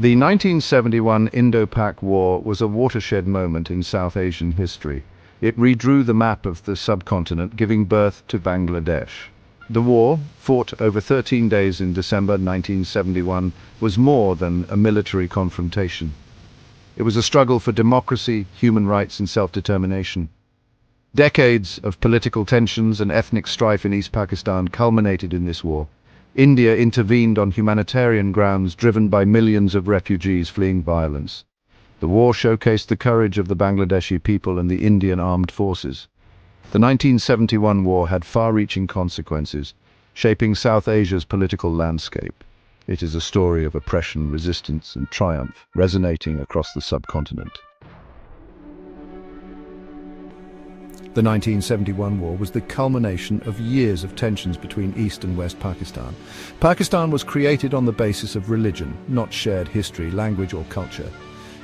The 1971 Indo-Pak War was a watershed moment in South Asian history. It redrew the map of the subcontinent, giving birth to Bangladesh. The war, fought over 13 days in December 1971, was more than a military confrontation. It was a struggle for democracy, human rights, and self-determination. Decades of political tensions and ethnic strife in East Pakistan culminated in this war. India intervened on humanitarian grounds, driven by millions of refugees fleeing violence. The war showcased the courage of the Bangladeshi people and the Indian armed forces. The 1971 war had far-reaching consequences, shaping South Asia's political landscape. It is a story of oppression, resistance, and triumph, resonating across the subcontinent. The 1971 war was the culmination of years of tensions between East and West Pakistan. Pakistan was created on the basis of religion, not shared history, language, or culture.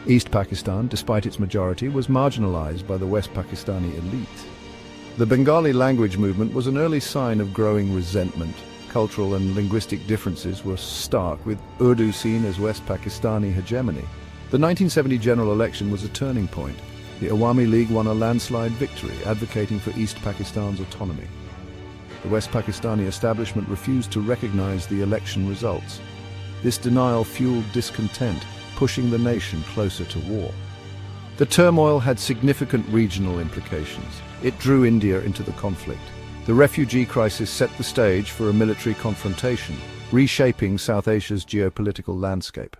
East Pakistan, despite its majority, was marginalized by the West Pakistani elite. The Bengali language movement was an early sign of growing resentment. Cultural and linguistic differences were stark, with Urdu seen as West Pakistani hegemony. The 1970 general election was a turning point. The Awami League won a landslide victory, advocating for East Pakistan's autonomy. The West Pakistani establishment refused to recognize the election results. This denial fueled discontent, pushing the nation closer to war. The turmoil had significant regional implications. It drew India into the conflict. The refugee crisis set the stage for a military confrontation, reshaping South Asia's geopolitical landscape.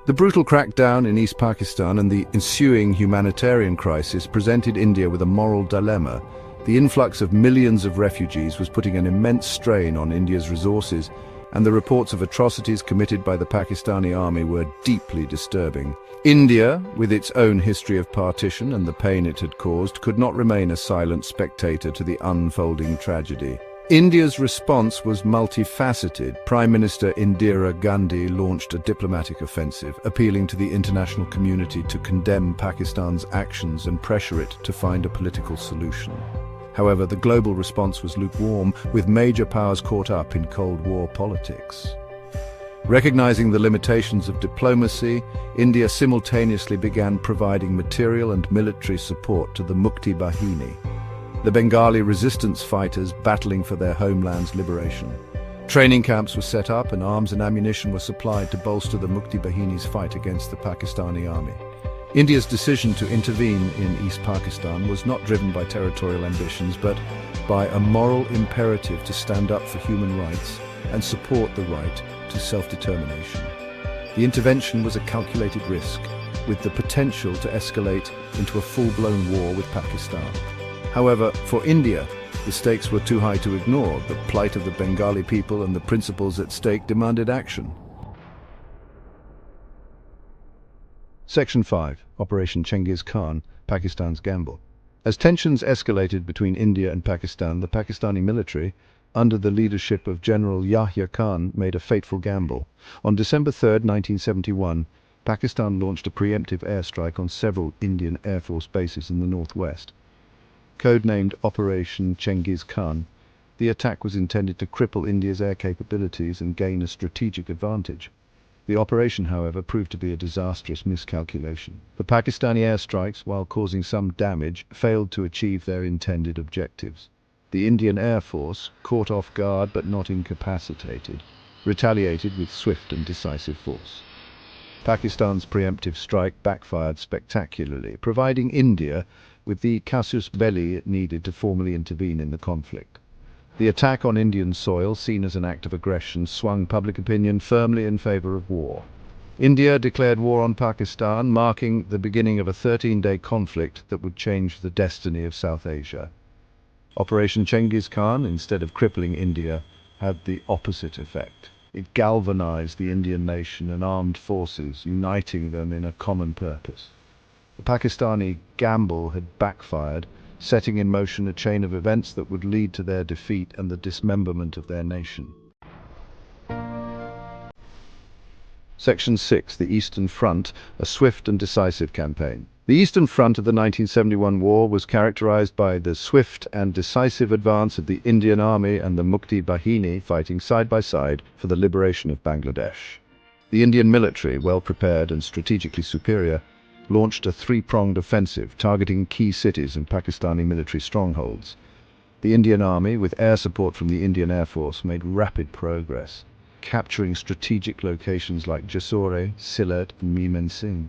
The brutal crackdown in East Pakistan and the ensuing humanitarian crisis presented India with a moral dilemma. The influx of millions of refugees was putting an immense strain on India's resources, and the reports of atrocities committed by the Pakistani army were deeply disturbing. India, with its own history of partition and the pain it had caused, could not remain a silent spectator to the unfolding tragedy. India's response was multifaceted. Prime Minister Indira Gandhi launched a diplomatic offensive, appealing to the international community to condemn Pakistan's actions and pressure it to find a political solution. However, the global response was lukewarm, with major powers caught up in Cold War politics. Recognizing the limitations of diplomacy, India simultaneously began providing material and military support to the Mukti Bahini, the Bengali resistance fighters battling for their homeland's liberation. Training camps were set up and arms and ammunition were supplied to bolster the Mukti Bahini's fight against the Pakistani army. India's decision to intervene in East Pakistan was not driven by territorial ambitions, but by a moral imperative to stand up for human rights and support the right to self-determination. The intervention was a calculated risk, with the potential to escalate into a full-blown war with Pakistan. However, for India, the stakes were too high to ignore. The plight of the Bengali people and the principles at stake demanded action. Section 5. Operation Chengiz Khan, Pakistan's Gamble. As tensions escalated between India and Pakistan, the Pakistani military, under the leadership of General Yahya Khan, made a fateful gamble. On December 3, 1971, Pakistan launched a preemptive airstrike on several Indian Air Force bases in the northwest. Codenamed Operation Chengiz Khan, the attack was intended to cripple India's air capabilities and gain a strategic advantage. The operation, however, proved to be a disastrous miscalculation. The Pakistani airstrikes, while causing some damage, failed to achieve their intended objectives. The Indian Air Force, caught off guard but not incapacitated, retaliated with swift and decisive force. Pakistan's preemptive strike backfired spectacularly, providing India with the casus belli it needed to formally intervene in the conflict. The attack on Indian soil, seen as an act of aggression, swung public opinion firmly in favor of war. India declared war on Pakistan, marking the beginning of a 13-day conflict that would change the destiny of South Asia. Operation Chengiz Khan, instead of crippling India, had the opposite effect. It galvanized the Indian nation and armed forces, uniting them in a common purpose. The Pakistani gamble had backfired, setting in motion a chain of events that would lead to their defeat and the dismemberment of their nation. Section 6. The Eastern Front, a swift and decisive campaign. The Eastern Front of the 1971 war was characterized by the swift and decisive advance of the Indian Army and the Mukti Bahini fighting side by side for the liberation of Bangladesh. The Indian military, well prepared and strategically superior, launched a three-pronged offensive targeting key cities and Pakistani military strongholds. The Indian Army, with air support from the Indian Air Force, made rapid progress, capturing strategic locations like Jessore, Sylhet and Mymensingh.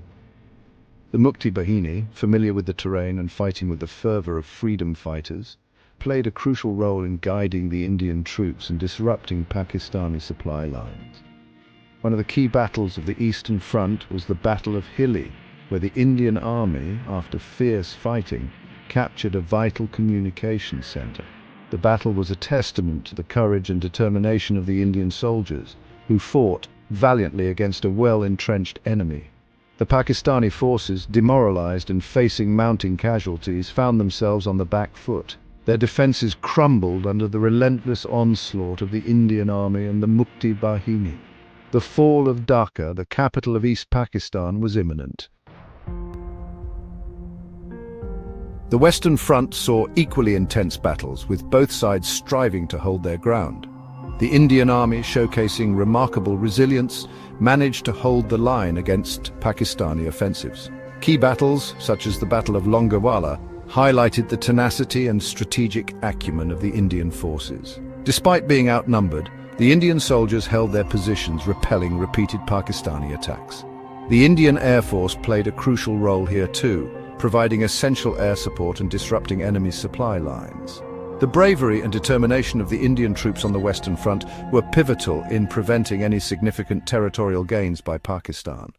The Mukti Bahini, familiar with the terrain and fighting with the fervor of freedom fighters, played a crucial role in guiding the Indian troops and disrupting Pakistani supply lines. One of the key battles of the Eastern Front was the Battle of Hilli, where the Indian Army, after fierce fighting, captured a vital communications center. The battle was a testament to the courage and determination of the Indian soldiers, who fought valiantly against a well-entrenched enemy. The Pakistani forces, demoralized and facing mounting casualties, found themselves on the back foot. Their defenses crumbled under the relentless onslaught of the Indian Army and the Mukti Bahini. The fall of Dhaka, the capital of East Pakistan, was imminent. The Western Front saw equally intense battles, with both sides striving to hold their ground. The Indian Army, showcasing remarkable resilience, managed to hold the line against Pakistani offensives. Key battles, such as the Battle of Longewala, highlighted the tenacity and strategic acumen of the Indian forces. Despite being outnumbered, the Indian soldiers held their positions, repelling repeated Pakistani attacks. The Indian Air Force played a crucial role here too, providing essential air support and disrupting enemy supply lines. The bravery and determination of the Indian troops on the Western Front were pivotal in preventing any significant territorial gains by Pakistan.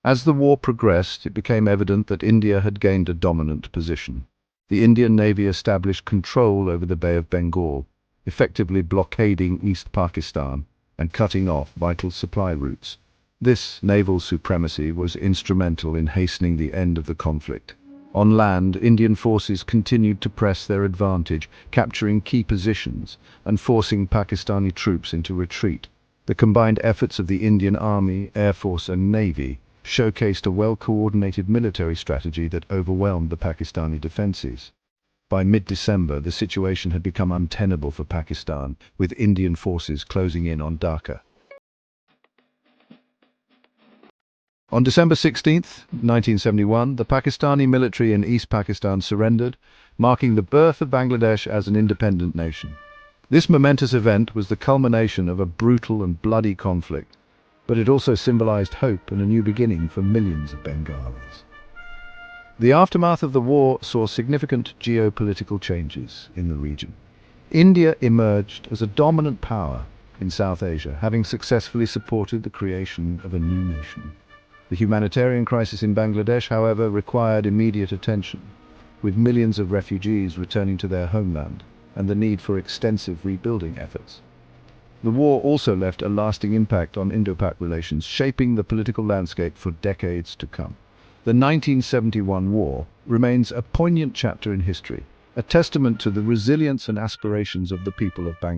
As the war progressed, it became evident that India had gained a dominant position. The Indian Navy established control over the Bay of Bengal, effectively blockading East Pakistan and cutting off vital supply routes. This naval supremacy was instrumental in hastening the end of the conflict. On land, Indian forces continued to press their advantage, capturing key positions and forcing Pakistani troops into retreat. The combined efforts of the Indian Army, Air Force and Navy showcased a well-coordinated military strategy that overwhelmed the Pakistani defenses. By mid-December, the situation had become untenable for Pakistan, with Indian forces closing in on Dhaka. On December 16, 1971, the Pakistani military in East Pakistan surrendered, marking the birth of Bangladesh as an independent nation. This momentous event was the culmination of a brutal and bloody conflict, but it also symbolized hope and a new beginning for millions of Bengalis. The aftermath of the war saw significant geopolitical changes in the region. India emerged as a dominant power in South Asia, having successfully supported the creation of a new nation. The humanitarian crisis in Bangladesh, however, required immediate attention, with millions of refugees returning to their homeland and the need for extensive rebuilding efforts. The war also left a lasting impact on Indo-Pak relations, shaping the political landscape for decades to come. The 1971 war remains a poignant chapter in history, a testament to the resilience and aspirations of the people of Bangladesh.